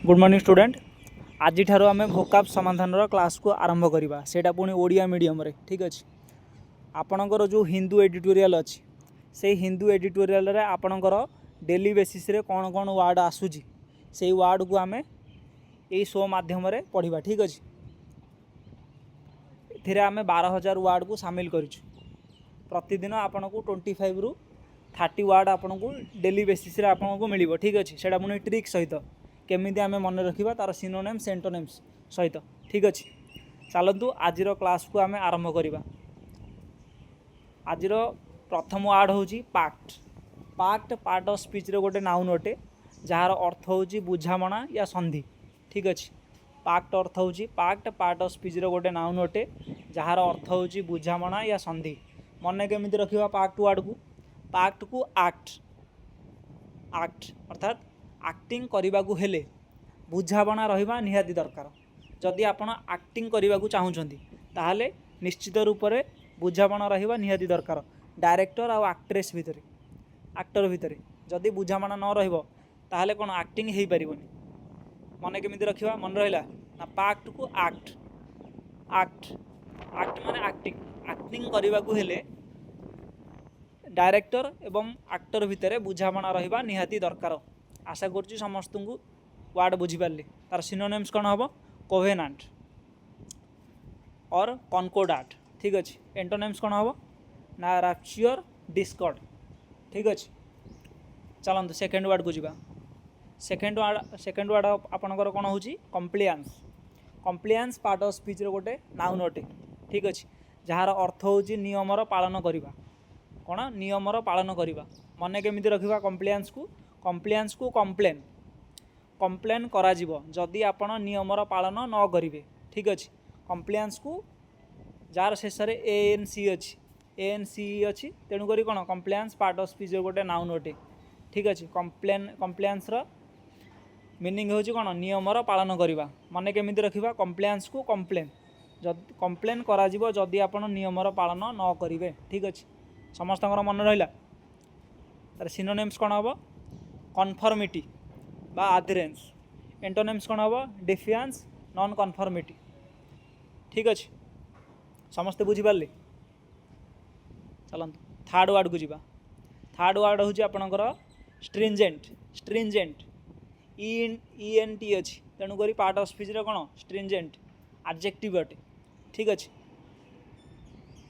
Good morning student. आज ठारो आम भोकाब समाधान क्लास को आरंभ करवा सेटा पुणी ओडिया मीडियम रे ठीक अच्छे। आपणकर जो हिंदू एडिटोरियल अच्छी से हिंदू एडिटोरियल रे आपणकर डेली बेसिस रे कौन कौन वार्ड आसूजी से वार्ड को आम यही शो माध्यम रे पढ़ा ठीक अच्छे। एथिरे आम 12,000 वार्ड को सामिल करूँ। प्रतिदिन आपन को 25 रु 30 वार्ड आपन को डेली बेसिस रे आपन को मिलिबो ठीक अच्छे। सेटा पुणी ट्रिक सहित केमिति आम मन रखा तार सिनोनेम्स एंटोनेम्स सहित ठीक अच्छे। चलतु आज क्लास को आम आरंभ करवा। आज प्रथम वार्ड हूँ पाक्ट। पाक्ट पार्ट ऑफ स्पीच रे गोटे नाउन अटे जार अर्थ हूँ बुझामणा या संधि ठीक अच्छे। पाक्ट अर्थ हूँ पाक्ट पार्ट ऑफ स्पीच रे गोटे नाउन अटे जार अर्थ हूँ बुझामणा या संधि। मन केमिति रखिबा पाक्ट वार्ड को। पाक्ट को आक्ट आक्ट अर्थात एक्टिंग करने को हेले बुझाबना रहिबा निहाती दरकार। जदि आपण एक्टिंग करने को चाहूँगी ताहले निश्चित रूप से बुझाबना रहिबा निहाती दरकार। डायरेक्टर और एक्ट्रेस भितर एक्टर भितर जदि बुझाबना न रहिबो ताहले कोन एक्टिंग हो पारिबोनी। मन केमिति रखिबा मन रहिला ना पाक्ट को आक्ट आक्ट आक्ट माने एक्टिंग एक्टिंग करने को हेले डायरेक्टर एवं एक्टर भितर बुझाबना रहिबा निहाती दरकार। आशा करुच्ची समस्त को वार्ड बुझीपारे। तार सिनोनेम्स कौन हम कोवेनांट और कनकोर्डाट ठीक अच्छे। एंटोनेम्स कौन हम ना रैप्चर डिस्कॉर्ड ठीक अच्छे। चलते सेकेंड वार्ड को जीवा। सेकेंड वार्ड आपणकर कौन हो कम्प्लियान्स। कम्प्लियान्स पार्ट ऑफ स्पीच रे गोटे नाउन अटे ठीक अच्छे जार अर्थ हूँ नियमर पालन करवा। कौन नियमर पालन करवा मन केमिति रखिबा कम्प्लियान्स को। कम्प्लियान्स को कम्प्लेन कम्प्लेन करा जीवो जदि आपण नियमर पालन न करिवे ठीक अच्छे। कम्प्लियान्स को जार शेष रे एएनसी अच्छी एएनसी अच्छी तेणुक कौन कम्प्लियान्स पार्ट ऑफ स्पीच गोटे नाउन अटे ठीक अच्छे। कम्प्लियान्स मीनिंग हूँ कौन नियमर पालन करवा। मन केमिति रखिबा कम्प्लियान्स को कम्प्लेन कम्प्लेन करा जीवो जदि आपण नियमर पालन न करिवे ठीक अच्छे। समस्त मन रहिला। तार सिनोनेम्स कौन हम कन्फर्मिटी बा आधरेन्स। एंटोनेम्स कौन हम डिफियान्स नॉन कन्फर्मिटी ठीक अच्छे। समस्ते बुझीपारे। चलते थर्ड वार्ड को जीवा। थर्ड वार्ड हूँ आपणकर स्ट्रिंजेंट। स्ट्रिंजेंट ईएनटी अच्छी तेणुक पार्ट ऑफ स्पीच रे कौन स्ट्रिंजेंट एडजेक्टिव अटे ठीक अच्छे।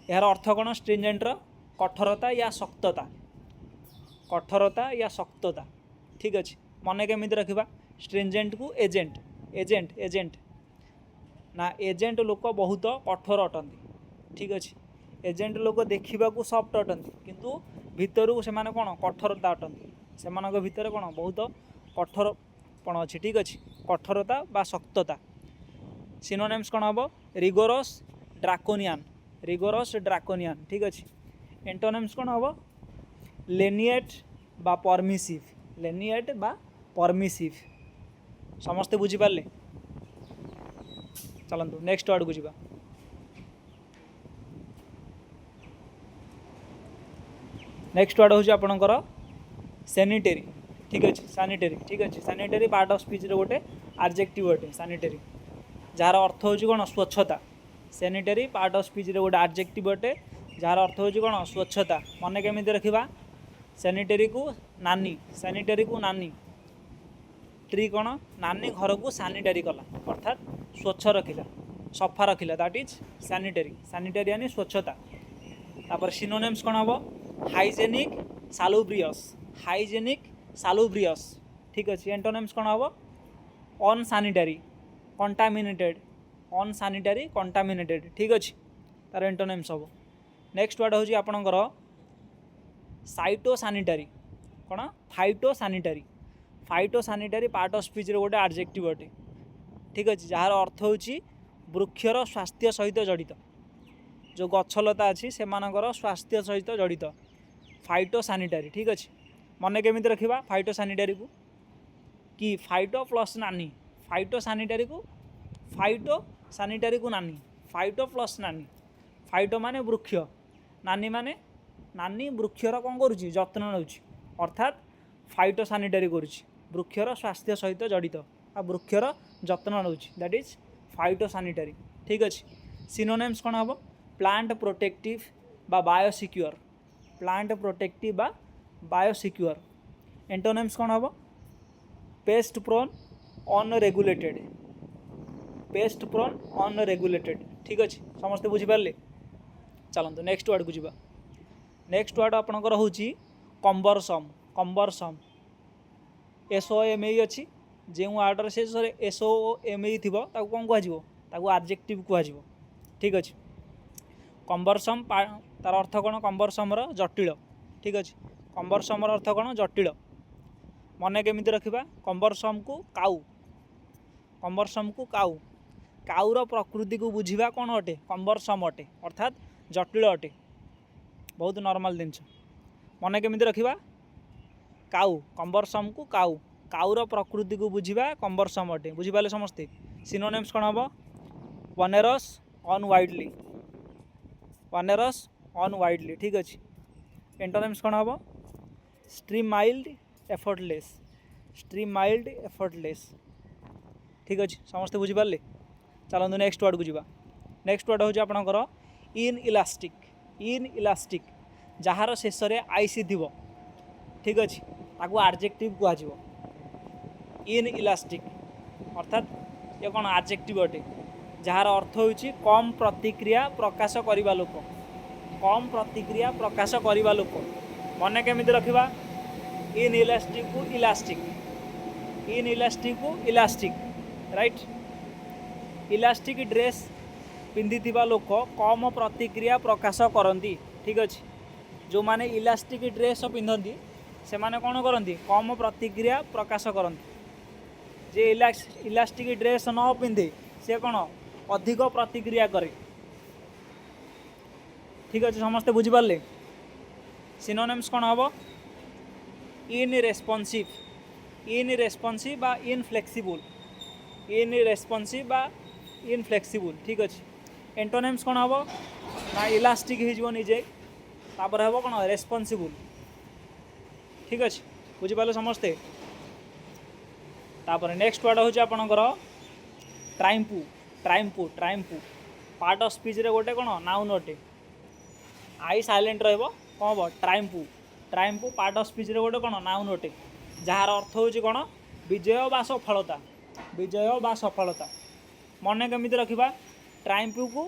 यार अर्थ कौन स्ट्रिंजेंटर कठोरता या शक्तता कठोरता या शक्तता ठीक अच्छे। मन केमिति रखिबा स्ट्रिंजेंट को एजेंट एजेंट एजेंट ना एजेंट लोक बहुत कठोर अटंती ठीक अच्छे। एजेंट लोक देखा सफ्ट अटंती किंतु भितर से माने कौन कठोरता अटंती से भितर कौन बहुत कठोरपण अच्छी ठीक अच्छे। कठोरता बा शक्तता। सिनोनेम्स कौन हम रिगोरस ड्राकोनियान रिगोरस ड्राकोनियान ठीक अच्छे। एंटोनेम्स कौन हम लेनिएट बा परमिसिव लेनिएट बा परमिसिव। समस्ते बुझीपारे। चलतु नेक्स्ट वार्ड को जीवा। नेक्स्ट वार्ड हूँ आपणकर सैनिटरी ठीक अच्छे। सैनिटरी ठीक अच्छे। सैनिटरी पार्ट ऑफ स्पीच रे गोटे एडजेक्टिव अटे सैनिटरी जार अर्थ हूँ कौन स्वच्छता। सैनिटरी पार्ट ऑफ स्पीच रे गोटे एडजेक्टिव अटे जार अर्थ हूँ कौन स्वच्छता। मन केमिति रखिबा सैनिटरी को नानी सैनिटरी को नानी ट्री कौन नानी घर को सैनिटरी कला अर्थात स्वच्छ रखिला सफा रखिला दैट इज सैनिटरी। सैनिटरी यानी स्वच्छता। तापर सिनोनेम्स कौन हम हाइजेनिक सालुब्रियस हाइजेनिक सालुब्रियस ठीक अच्छे। एंटोनेम्स कौन हम अनसैनिटरी कंटामिनेटेड अनसैनिटरी कंटामिनेटेड ठीक अच्छे। तार एंटोनेम्स हम। नेक्स्ट वार्ड हूँ आपणकर साइटो सैनिटरी कौन phyto sanitary phyto sanitary part of speech रे गोटे एडजेक्टिव अटे ठीक अच्छे जार अर्थ हूँ वृक्षर स्वास्थ्य सहित जड़ित जो गछलता अच्छी से स्वास्थ्य सहित जड़ित फाइटो सैनिटरी ठीक अच्छे। मन केमिति रखिबा फाइटो सैनिटरी को कि फाइटो प्लस नानी फाइटो सैनिटरी को नानी फाइटो प्लस नानी। फाइटो माने वृक्ष नानी नानी वृक्षर कौन करुच्ची जत्न नौची अर्थात फाइटो सैनिटरी करुच्ची वृक्षर स्वास्थ्य सहित जड़ित आ वृक्षर जत्न नौछि दैट इज फाइटोसानिटरी ठीक अछि। सिनोनिम्स कौन हम प्लांट प्रोटेक्टिव बा बायोसिक्योर प्लांट प्रोटेक्टिव बा बायोसिक्योर। एंटोनिम्स कौन हम pest prone unregulated pest prone unregulated ठीक अच्छे समस्ते बुझिपारे। चलते नेक्स्ट वर्ड को जीवा। नेक्स्ट वर्ड आपणकर हूँ कंबरसम कंबरसम SOME अच्छी जो वार्डर शेष SOME थी कौन कह आडजेक्टिव कह ठीक अच्छे। कंबरसम तार अर्थ कौन कंबरसमर जटिल ठीक अच्छे। कंबरसमर अर्थ कौन जटिल मन केमी रखा कंबरसम को काउ कंबरसम को काउ काउर प्रकृति को बुझा कौन अटे कंबरसम अटे अर्थात जटिल अटे बहुत नॉर्मल जिनस मन केमी रखा काउ कंबरसम को काउ काउर प्रकृति को बुझा कंबरसम अटे बुझिपारे समस्ते। सिनोनिम्स कौन हम वनेरस अनवाइडली वनेरस अनवाइडली ठीक अच्छे। एंटोनिम्स कौन हम stream mild effortless stream mild effortless ठीक अच्छे समस्ते बुझिपारे। चलते नेक्स्ट वर्ड को जीवा। नेक्स्ट वर्ड हूँ आपणकर इन इलास्टिक जार शेष आईसी थी ठीक अच्छे ताकू आडजेक्टिव कह इन इलास्टिक अर्थात ये कौन आडजेक्टिव अटे जार अर्थ हो कम प्रतिक्रिया प्रकाश करने लोक कम प्रतिक्रिया प्रकाश करने लोक मन केमी रखा इन इलास्टिक को इलास्टिक राइट। इलास्टिक ड्रेस पिंधि लोक कम प्रतिक्रिया प्रकाश करती ठीक अच्छे। जो माने इलास्टिक ड्रेस पिंधती से माने कौन करती कम प्रतिक्रिया प्रकाश करती जे इलास्टिक ड्रेस न पिंधे से कौन अधिक प्रतिक्रिया करे ठीक अच्छे समस्ते बुझिपारे। सिनोनिम्स कौन हम इनरेस्पॉन्सिव बा इनफ्लेक्सिबल बा इनफ्लेक्सिबल ठीक अच्छे। एंटोनिम्स कौन हम ना इलास्टिक हो निजे तापर हम कौन रेस्पॉन्सिबल ठीक अच्छे बुझिपारे समस्ते। तापर नेक्स्ट वर्ड हूँ आपणकर ट्राइम्पू पार्ट ऑफ स्पीच रे गोटे कौन नाउन अटे आई साइलेंट रहा कौन हम ट्राइम्पू पार्ट ऑफ स्पीच रे गोटे कौन नाउन अटे जार अर्थ हूँ कौन विजय बा सफलता मन केमी रखा ट्राइम्पू को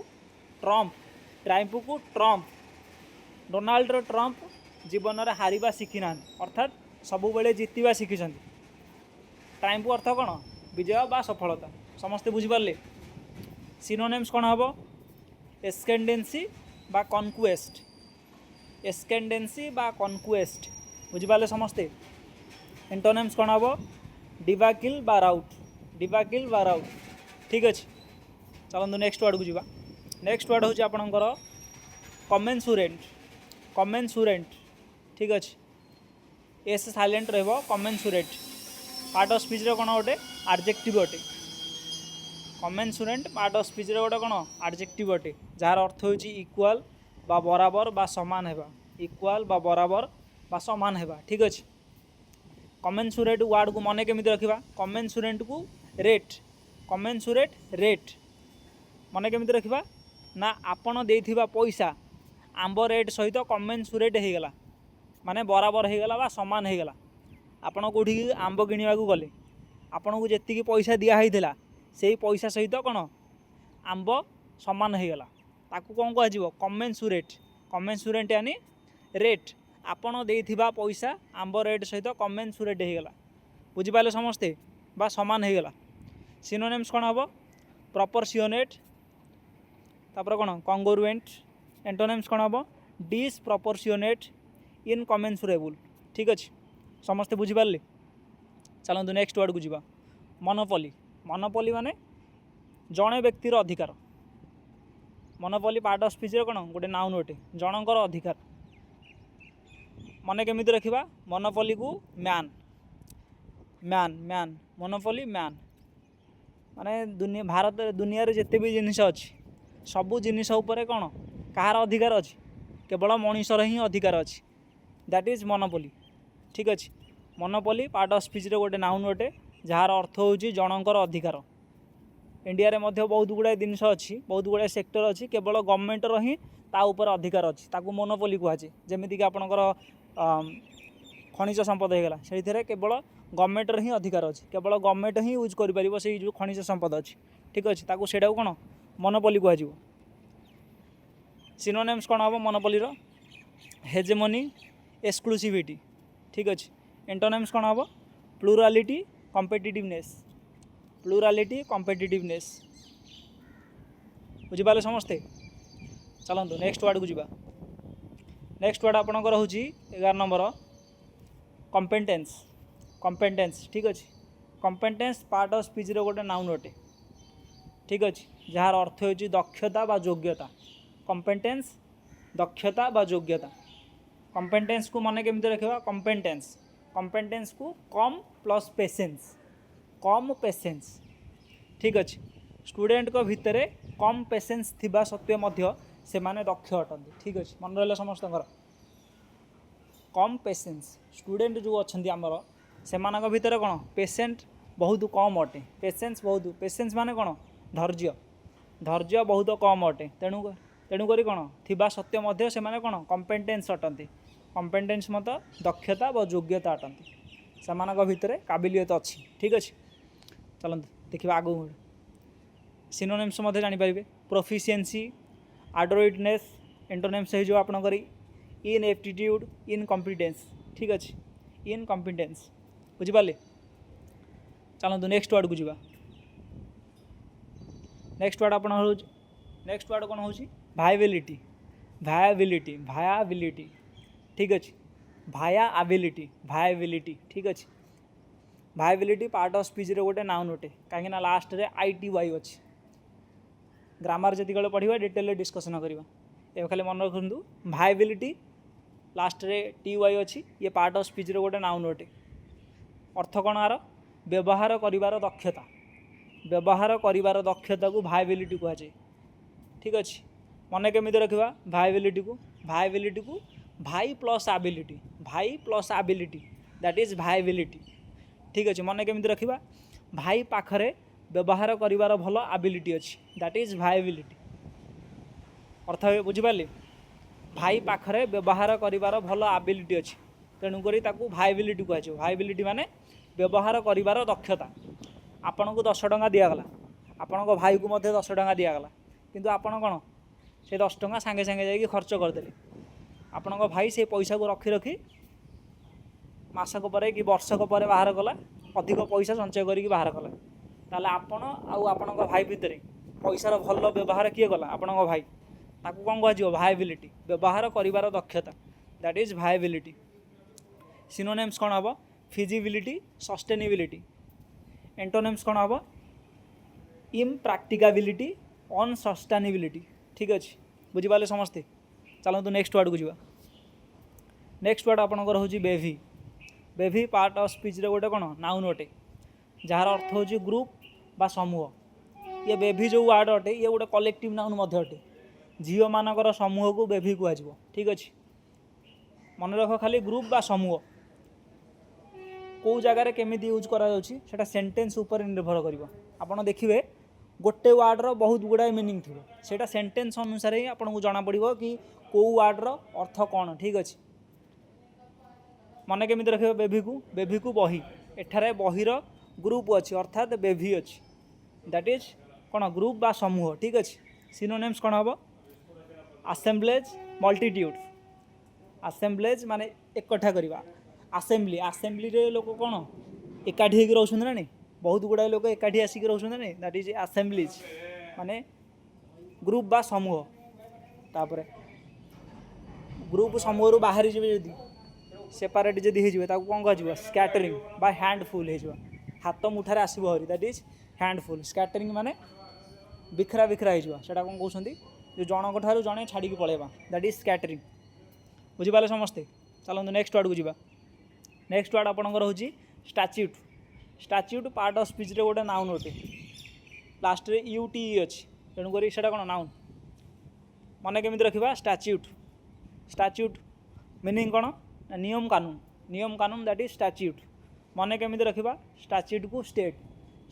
ट्रम्प डोनाल्ड ट्रम्प जीवन में हारिबा शिखी ना अर्थात सबुबले जितवा शिखी ट्राइम्पू अर्थ कौन विजय बा सफलता समस्ते बुझिपारे। सिनोनिम्स कौन हम एस्केंडेंसी बा कनक्वेस्ट बुझिपारे समस्ते। एंटोनिम्स कौन हम डिबाकिल बा राउट ठीक अच्छे। चलते नेक्स्ट वर्ड को जीवा। नेक्स्ट वर्ड हूँ आपणकर कमेन्सुरेंट ठीक अच्छे एस साइलेंट रहा कमेन्सुरेट पार्ट ऑफ स्पीच रे कौन गोटे आडजेक्टिव अटे कमेन्सुरेंट पार्ट ऑफ स्पीच रे गोटे कौन आडजेक्टिव अटे जार अर्थ हूँ इक्वाल बा बराबर बा समान है इक्वाल बा बराबर बा समान है ठीक अच्छे। कमेन्सुरेट वार्ड को मन केमी रखा कमेन्सुरेंट को रेट मन केमी रखा ना आपण देइथिबा पैसा आंब रेट सहित कमेन्सुरेट हो गला माने बराबर हो गला बा समान हो गला। आपण कोठी आंब किणवा गले आपण को जेतिकी पैसा दिया होइथिला सेही पैसा सहित कौन आंब समान हो गला ताकू कौन कह कमेन्सुरेट यानी रेट आपण देइथिबा पैसा आंब रेट सहित कमेन्सुरेट हो गला बुझिपारे समस्ते बा समान हो गला। सिनोनिम्स कौन हम प्रपोर्शनेट तापर कौन कॉन्ग्रुएंट। एंटोनिम्स कौन हम डिसप्रपोर्शनेट इनकमेन्सुरेबल ठीक अच्छे समस्ते बुझिपारे। चलते नेक्स्ट वर्ड को जीवा। मोनोपोली माने जड़े व्यक्तिर अधिकार मोनोपोली पार्ट ऑफ स्पीच रे कौन गोटे नाउन अटे जनकर अधिकार मन केमी रखा मोनोपोली को मैन मोनोपोली मैन माने दुनिया भारत दुनिया रे जिते भी जिनिस अच्छी सबू जिनिस उपरे कौन कहार अधिकार अच्छी केवल मनीषर ही अधिकार अच्छी दैट इज मोनोपोली ठीक अच्छे। मोनोपोली पार्ट ऑफ स्पीच रे गोटे नाउन अटे जार अर्थ हूँ जनकर अधिकार। इंडिया रे मध्य बहुत गुड़ाए जिनस अच्छी, बहुत गुड़ाए सेक्टर अच्छी, केवल गवर्नमेंटर ही ता ऊपर अधिकार अच्छी, ताकू मोनोपोली कहुए। जमीक आपणकर खनिज संपद होगा से केवल गवर्नमेंटर ही अधिकार अच्छी, केवल गवर्नमेंट ही यूज कर से जो खनिज संपद अच्छी, ठीक अच्छे, ताकू सेटा कौन मोनोपोली कहुए। सिनोनिम्स कौन हम मोनोपोलीर? हेजेमनी, एक्सक्लूसिविटी, ठीक अच्छे। एंटोनिम्स कौन हम? Plurality, competitiveness, plurality competitiveness. बुझिपारे समस्ते? चलतु नेक्स्ट वार्ड को जीवा। नेक्स्ट वार्ड आपणकर हूँ 11 नंबर कॉम्पिटेंस। कॉम्पिटेंस, ठीक अच्छे। कॉम्पिटेंस पार्ट ऑफ स्पीच रे गोटे नाउन अटे, ठीक अच्छे, जार अर्थ हो दक्षता बा योग्यता। कॉम्पिटेंस दक्षता बा योग्यता। कॉम्पिटेंस को माने केमती रखा? कॉम्पिटेंस, कॉम्पिटेंस को कम प्लस पेशेंस, कम पेशेंस, ठीक अच्छे। स्टूडेंट को भितर कम पेशेंस थिबा सत्वे मध्य से माने दक्ष अटंती, ठीक अच्छे। मन रहा समस्त कम पेशेंस स्टूडेंट जो अच्छा आमर से भितर कौन पेशेंट बहुत कम अटे। पेशेंस बहुत, पेशेंस माने कौन? धैर्य, धैर्य बहुत कम अटे। तेणुक कौन थिबा सत्य मध्य से माने कौन कॉम्पिटेंस अटंती। कॉम्पिटेंस मत दक्षता व योग्यता अटंती, से भितर काबिलियत अच्छी, ठीक अच्छे। चलते देखा आगू सिनोनिम्स जानीपर प्रोफिशिएंसी, एडरोइटनेस। एंटोनिम्स हो आपणकर इनएप्टीट्यूड, इनकम्पिटेंस, ठीक अच्छे, इनकम्पिटेंस। बुझिपारे? चलतु नेक्स्ट वार्ड को जीवा। नेक्स्ट वार्ड आपण नेक्स्ट वार्ड कौन हो? भायबिलिटी, भायाबिलिटी, भायाबिलिटी, ठीक अच्छे। भाया एबिलिटी, भायाबिलिटी, ठीक अच्छे। भायबिलिटी पार्ट ऑफ स्पीच रे गोटे नाउन अटे, कहीं लास्ट रे ITY अच्छी। ग्रामर जी पढ़ा डिटेल डिस्कसन करवा। ए खाली मन रखु भायबिलिटी लास्ट रे TY अच्छी, ये पार्ट ऑफ स्पीच रे गोटे नाउन अटे। अर्थ कौन आर? व्यवहार करिवार दक्षता, व्यवहार करिवार दक्षता को भायबिलिटी कहुए, ठीक अच्छे। मन केमिति रखा भायबिलिटी को? भायबिलिटी को भाई प्लस एबिलिटी, भाई प्लस एबिलिटी, दैट इज भायबिलिटी, ठीक अच्छे। मन केमिति रखा? भाई पाखरे व्यवहार करिवार भल एबिलिटी अच्छी, दैट इज भायबिलिटी। अर्थ बुझिपारे? भाई पाखरे व्यवहार करिवार भल एबिलिटी अच्छी, तेणुक भायबिलिटी कहुए। भायबिलिटी माने व्यवहार करिवार दक्षता। आपण को 10 टंका दिगला, आपण को भाई को 10 टंका दिगला, किंतु आपण कौन से 10 टंका सांगे सांगे जाकि खर्च करदे। आपण को भाई से पैसा को रखी रखी मासक पर कि वर्षक पर बाहर कला, अधिक पैसा संचय करके बाहर कला, ताले आपण आपण भाई भितर पैसार भल व्यवहार किए गला? आपण भाई। ताकू कौन कह? भायबिलिटी, व्यवहार करिवार दक्षता, दैट इज भायबिलिटी। सिनोनिम्स कौन हम? Feasibility, sustainability. एंटोनिम्स कौन हम? इम्प्राक्टिकाबिलिटी, अनसस्टेनेबिलिटी, ठीक अच्छे। बुझिपारे समस्ते? चलतु नेक्स्ट वार्ड को जीवा। नेक्स्ट वार्ड आपणकर हूँ बेभी। बेभी पार्ट ऑफ स्पीच रे गोटे कौन नाउन अटे, जार अर्थ हूँ ग्रुप बा समूह। ये बेभी जो वार्ड अटे ये गोटे कलेक्टिव नाउन अटे। झील मानकर समूह को बेभी कहुए, ठीक अच्छे। मन रख खाली ग्रुप बा समूह कौ जगार केमिति यूज करा सेंटेंस उपर निर्भर कर। आपड़ देखिए गोटे वार्डर बहुत गुड़ाए मीनिंग थी, सेटा सेंटेंस अनुसार ही आपको जना पड़ो कि कौ वार्डर अर्थ कौन, ठीक अच्छे। मन केमिति रखिए बेभी को बही, एठारे बहीर ग्रुप अच्छी अर्थात बेभी अच्छी, दैट इज कौन ग्रुप बा समूह, ठीक अच्छे। सिनोनिम्स कौन हम? आसेम्बलेज, मल्टीट्यूड। आसेम्बलेज माने एकठा करवा, आसेम्बली, आसेम्बली रे लोक कौन एकाठी होकर रोचुं ना नहीं, बहुत गुड़ाए लोक एकाठी आसिक रोचुं ना नहीं, दैट इज आसेम्बलीज माने ग्रुप बा समूह। तापर ग्रुप समूह रु बाहरी जी जदि सेपारेट जदि हो कौन कह? स्कैटरिंग बा हैंडफुल हो, हाथ मुठार आसो हरी, दैट इज हैंडफुल। स्कैटरिंग माने बिखरा बिखरा होटा कौन कहते जो जनक ठार जड़े छाड़ी पलैबा, दैट इज स्कैटरिंग। बुझिपारे समस्ते? चलते नेक्स्ट वार्ड को जीवा। नेक्स्ट वार्ड आपणकर हूँ स्टाच्यूट। स्टाच्यूट पार्ट ऑफ स्पीच रे गोटे नाउन अटे, लास्ट रे UTE अच्छी, तेणुक से कौन नाउन। मन केमिति रखा? स्टाच्यूट। स्टाच्यूट मीनिंग कौन? नियम कानून, नियम कानून, दैट इज स्टाच्यूट। मन केमिति रखिबा स्टाच्यूट को स्टेट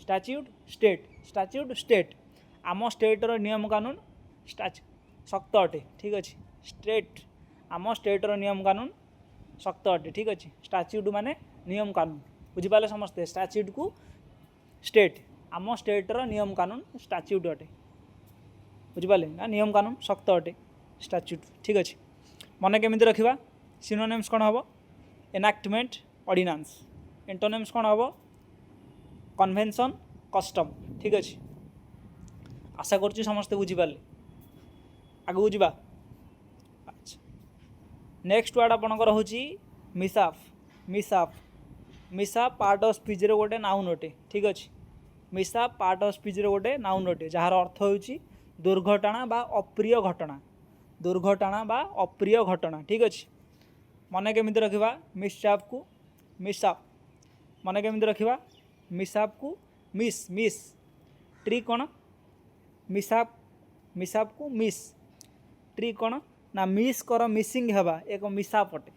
स्टाच्यूट स्टेट स्टाच्यूट स्टेट आम स्टेटर नियम कानून शक्त अटे ठीक अच्छे स्टेट आम स्टेटर नियम कानून शक्त अटे ठीक अच्छे स्टाच्यूट माने नियम कानून बुझिपारे समस्ते स्टाच्यूट को स्टेट आम स्टेटर नियम कानून स्टाच्यूट अटे बुझिपारे ना नियम कानून शक्त अटे स्टाच्यूट ठीक अच्छे मन केमिति रखिबा सिनोनिम्स कौन हम एनाक्टमेंट ऑर्डिनेंस एंटोनिम्स कौन हम कन्वेंशन कस्टम ठीक अच्छे आशा करुच्ची समस्ते बुझिपारे आगू जावा अच्छा नेक्स्ट वर्ड आपणकर हूँ मिसाफ मिसाफ मिसाफ पार्ट ऑफ स्पीच रे गोटे नाउन अटे ठीक अच्छे मिसाफ पार्ट ऑफ स्पीच रे गोटे नाउन अटे जार अर्थ हो दुर्घटना बा अप्रिय घटना दुर्घटना बा अप्रिय घटना ठीक अच्छे मन केमिति रखिबा मिसचाफ को मिसाफ मन केमिति रखिबा मिसाफ को मिस मिस ट्री कौन मिसाफ मिसाफ को मिस ट्री कौन ना मिस कर मिसिंग हवा एक मिसाफ अटे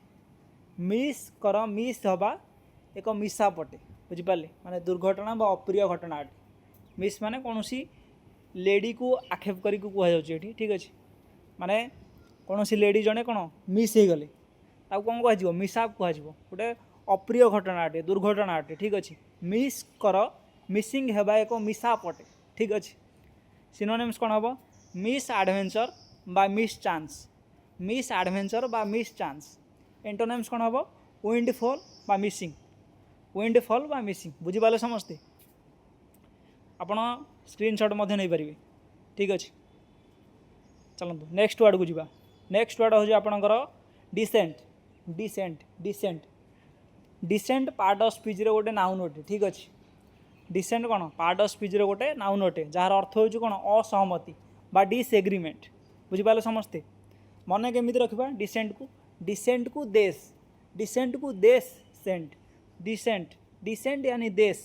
मिस कर मिस हवा एक मिसाफ अटे बुझिपारे माने दुर्घटना बा अप्रिय घटना अटे मिस माने कौन सी लेडी को आक्षेप करी कह जाऊँगी ठीक अच्छे माने कौन सी लेडी जड़े कौन मिस हो गले कौन कह मिसाफ कह गोटे अप्रिय घटना अटे दुर्घटना अटे ठीक अच्छे मिस कर मिसिंग हेबा एक मिसाफ अटे ठीक अच्छे सिनोनिम्स कौन हम मिस एडवेंचर बा मिस चांस मिस एडवेंचर बा मिस चांस एंटोनिम्स कौन हम विंडफॉल बा मिसिंग विंडफॉल बा मिसिंग बुझिपारे समस्ते आपण स्क्रीनशॉट मध्य नहीं पारे ठीक अच्छे चलतु नेक्स्ट वर्ड को जीवा नेक्स्ट वर्ड हूँ आपणकर decent decent decent decent part of speech रे गोटे नाउन अटे ठीक अच्छे डिसेंट कौन पार्ट ऑफ स्पीच रे गोटे नाउन अटे जार अर्थ हो कौन असहमति बा डिसएग्रीमेंट बुझिपारे समस्ते मन केमिति रखिबा डिसेंट को देश सेंट डिसेंट डिसेंट यानी देश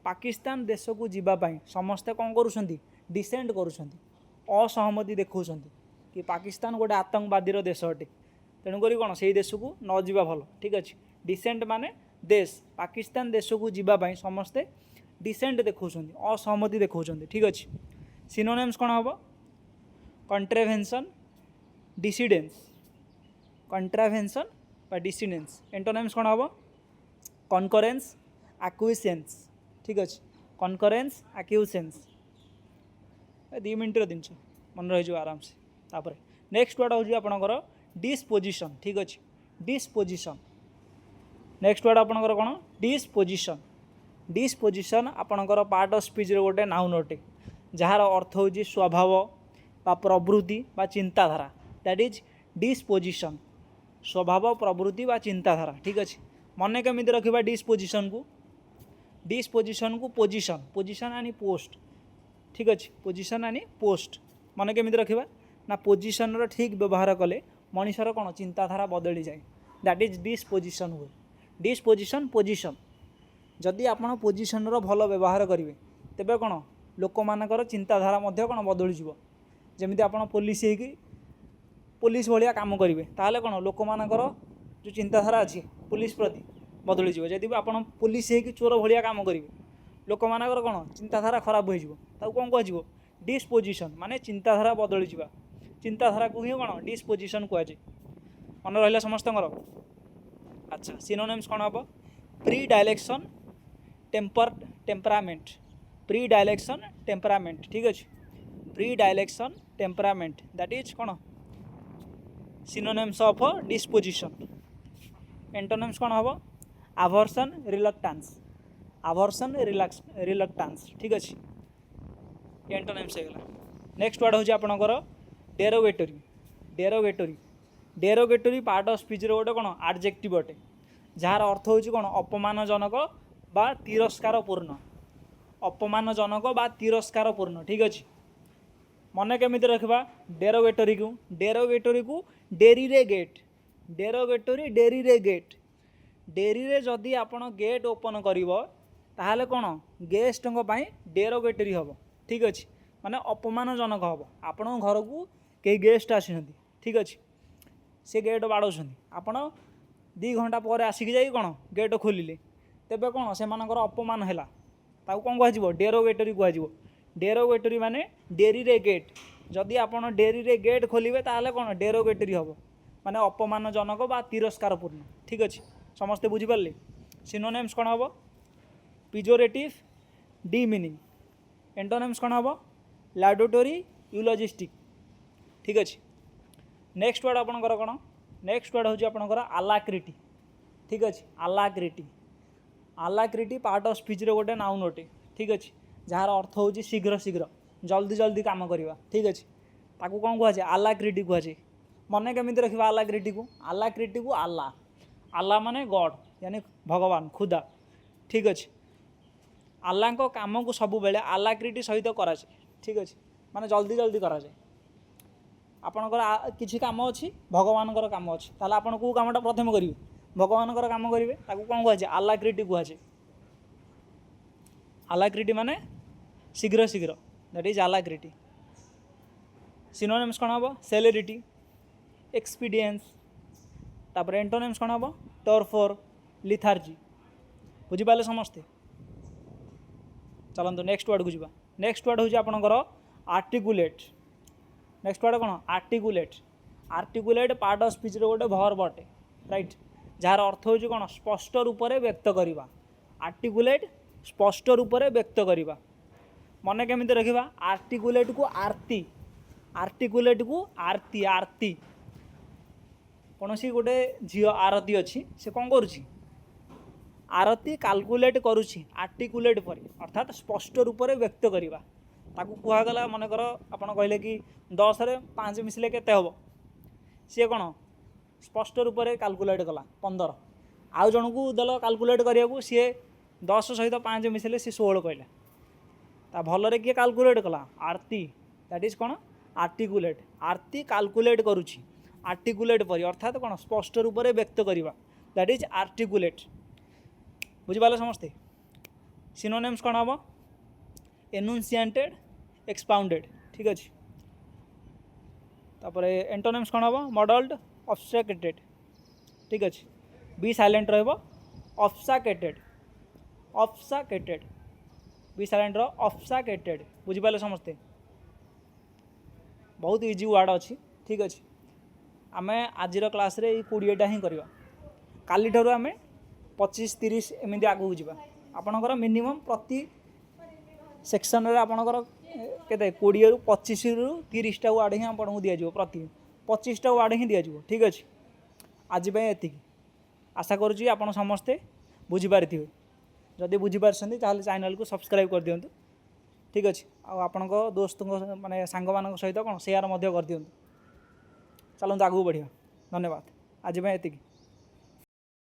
पाकिस्तान देश को जीवाई समस्ते कौन करुँच डिसेंट करुँच असहमति देखा कि पाकिस्तान गोटे आतंकवादी देश अटे तेणुक कौन से देश को न जीवा भल ठीक अच्छे डिसेंट माने देश पाकिस्तान देश को जीवाई समस्ते डिसेंट देखा असहमति देखा ठीक अच्छे सिनोनिम्स कौन हम कंट्रावेंशन डिसिडेंस कंट्रावेंशन बा डिसिडेंस एंटोनिम्स कौन हम कनकरेन्स एक्विसेंस ठीक अच्छे कनकरेन्स एक्विसेंस 2 मिनट जिनस मन रही आराम से तापर नेक्स्ट वर्ड हूँ आपणकर डिस्पोजिशन ठीक अच्छे डिस्पोजिशन नेक्स्ट वर्ड आपणकर कौन डिस्पोजिशन डिस्पोजिशन आपणकर पार्ट ऑफ स्पीच रे गोटे नाउन अटे जार अर्थ हूँ स्वभाव बा प्रवृत्ति बा चिंताधारा दैट इज डिस्पोजिशन स्वभाव प्रवृत्ति बा चिंताधारा ठीक अच्छे मन केमिति रखिबा डिस्पोजिशन को पोजिशन पोजिशन आनी पोस्ट ठीक अच्छे पोजिशन आनी पोस्ट मन केमिति रखिबा ना पोजिशन रो ठीक व्यवहार कले मनीषर कौन चिंताधारा बदली जाए दैट इज डिस्पोजिशन हुए डिस्पोजिशन पोजिशन जदि आपण पोजिशन रो भल व्यवहार करेंगे तेबे कौन लोक मानकर चिंताधारा मध्य कौन बदली जीव जमी आप पुलिस पुलिस भाया काम करेंगे ताहले कौन लोक मानकर जो चिंताधारा अच्छी पुलिस प्रति बदली जीव जदि आप पुलिस चोर भाया काम करेंगे लोक मानकर कौन चिंताधारा खराब हो कौन कह डिस्पोजिशन माने चिंताधारा बदली जावा चिंताधारा को ही कौन डिस्पोजिशन कहुए मन रहा समस्त अच्छा सिनोनिम्स कौन हम प्री डायलेक्शन टेम्परामेंट प्री डायलेक्शन टेम्परामेंट ठीक अच्छे प्री डायलेक्शन टेम्परामेंट दैट इज कौन सिनोनिम्स ऑफ डिस्पोजिशन एंटोनिम्स कौन हम आवर्सन रिलक्टांस ठीक अच्छे एंटोनिम्स होगा नेक्स्ट वर्ड हूँ आपणकर डेरोगेटरी पार्ट ऑफ स्पीच रे गोटे कौन एडजेक्टिव अटे जार अर्थ हूँ कौन अपमानजनक बा तिरस्कारपूर्ण ठीक अच्छे मन केमिति रखिबा डेरोगेटरी को डेरी रे गेट डेरी रे जदि आपण गेट ओपन करिवो ताहले कौन गेस्ट डेरोगेटरी हम ठीक अच्छे माने अपमानजनक हम आपण घर को कई गेस्ट आसी ठीक अच्छे से गेट बाड़ौं आपण 2 घंटा पर आसिक जाई कौन गेट खोलिले तेबे कौन से अपमान है ताकू कौन कह डेरोगेटरी कह डेरोगेटरी माने डेरी रे गेट जदि आपण डेरी रे गेट खोलिबे ताहले कौन डेरोगेटरी हम माने अपमानजनक बा तिरस्कारपूर्ण ठीक अच्छे समस्ते बुझिपारे सिनोनिम्स कौन हम पिजोरेटिव डिमिनिंग एंटोनिम्स कौन हम लैडोटोरी यूलॉजिस्टिक ठीक अच्छे नेक्स्ट वर्ड आपणकर कौन नेक्स्ट वर्ड हूँ आपणकर आलाक्रिटी ठीक अच्छे आलाक्रिटी आलाक्रिटी पार्ट ऑफ स्पीच रे गोटे नाउन अटे ठीक अच्छे जार अर्थ हूँ शीघ्र शीघ्र जल्दी जल्दी काम करवा ठीक अच्छे ताकू कौन कहुए आलाक्रिटी कहुए मन केमी रखा आलाक्रिटी को आल्ला आल्ला माने गॉड यानी भगवान खुदा ठीक अच्छे आल्ला को काम को सब बेले आलाक्रिटी सहित कराए ठीक अच्छे माने जल्दी जल्दी कराए आपणकर किसी काम अच्छी भगवान काम अच्छी ताला आपण को कामटा प्रथम करेंगे भगवान काम करेंगे ताकू कौन कहुए आलाक्रिटी कहुए आलाक्रिटी माने शीघ्र शीघ्र दैट इज आलाक्रिटी सिनोनिम्स कौन हम सेलेरिटी एक्सपीडियंस तापर एंटोनिम्स कौन हम टर्फोर लिथार्जी बुझिपारे समस्ते चलते नेक्स्ट वर्ड को जावा नेक्स्ट वर्ड हूँ आपणकर आर्टिकुलेट नेक्स्ट वर्ड कौन articulate articulate part of speech रे गोटे वर्ब अटे राइट जार अर्थ हूँ कौन स्पष्ट रूप से व्यक्त करवा आर्टिकुलेट स्पष्ट रूप से व्यक्त करवा मन केमी रखा आर्टिकुलेट को आरती आर्टिकुलेट को आरती आरती कौन सी गोटे झील आरती अच्छी से कौन करुच्ची आरती काल्कुलेट करुच्ची आर्टिकुलेट पर अर्थात स्पष्ट रूप से व्यक्त करवा ताकू कहगला मनकर आपड़ कहले कि 10 रे 5 मिसले केते हम सी कौन स्पष्ट रूप से काल्कुलेट कला 15 आउ जन को देल काल्कुलेट करने सी 10 सहित 5 मिसले सी 16 कहला ता भल किए काल्कुलेट कला आरती दैट इज कौन आर्टिकुलेट आरती काल्कुलेट करुच्ची आर्टिकुलेट पर अर्थात कौन स्पष्ट रूप से व्यक्त करवा दैट इज आर्टिकुलेट बुझिपारे समस्ते सिनोनिम्स कौन हम एनुन्सिएटेड एक्सपाउंडेड ठीक अच्छे तापर एंटोनिम्स कौन हम मॉडल्ड ऑब्स्ट्रैकेटेड ठीक अच्छे बी साइलेंट रहिबो ऑब्स्ट्रैकेटेड ऑब्स्ट्रैकेटेड बी साइलेंट ऑब्स्ट्रैकेटेड बुझिपारे समस्ते बहुत इजी वर्ड अच्छी ठीक अच्छे आम आज क्लास रे 20टा ही करवा काली ठारू आम 25-30 एमती आगू जावा आपणकर मिनिमम प्रति सेक्शन रे आपणकर केते 20 रु 25 रु 30टा वार्ड ही आपको दिज्व प्रति 25टा वार्ड ही दिज्व ठीक अच्छे आज एति आशा करुँच आप समस्ते बुझीपारे जदि बुझीपारे ताहले चैनल को सब्सक्राइब कर दिंतु ठीक अच्छे आपण दोस्त माने सांग मान सहित कौन शेयर कर दिंतु चलते आगू बढ़िया धन्यवाद आज एति।